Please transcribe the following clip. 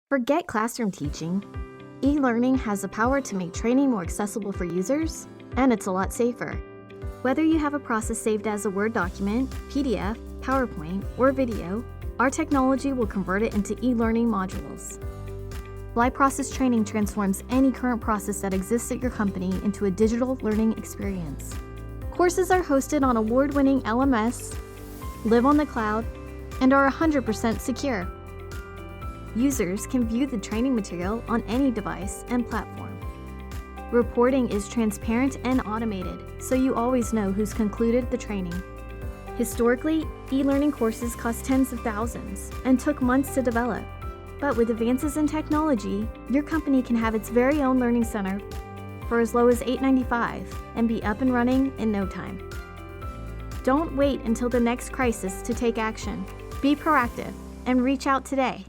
Forget classroom teaching. E-learning has the power to make training more accessible for users, and it's a lot safer. Whether you have a process saved as a Word document, PDF, PowerPoint, or video, our technology will convert it into e-learning modules. Live Process Training transforms any current process that exists at your company into a digital learning experience. Courses are hosted on award-winning LMS, live on the cloud, and are 100% secure. Users can view the training material on any device and platform. Reporting is transparent and automated, so you always know who's concluded the training. Historically, e-learning courses cost tens of thousands and took months to develop. But with advances in technology, your company can have its very own learning center for as low as $8.95 and be up and running in no time. Don't wait until the next crisis to take action. Be proactive and reach out today.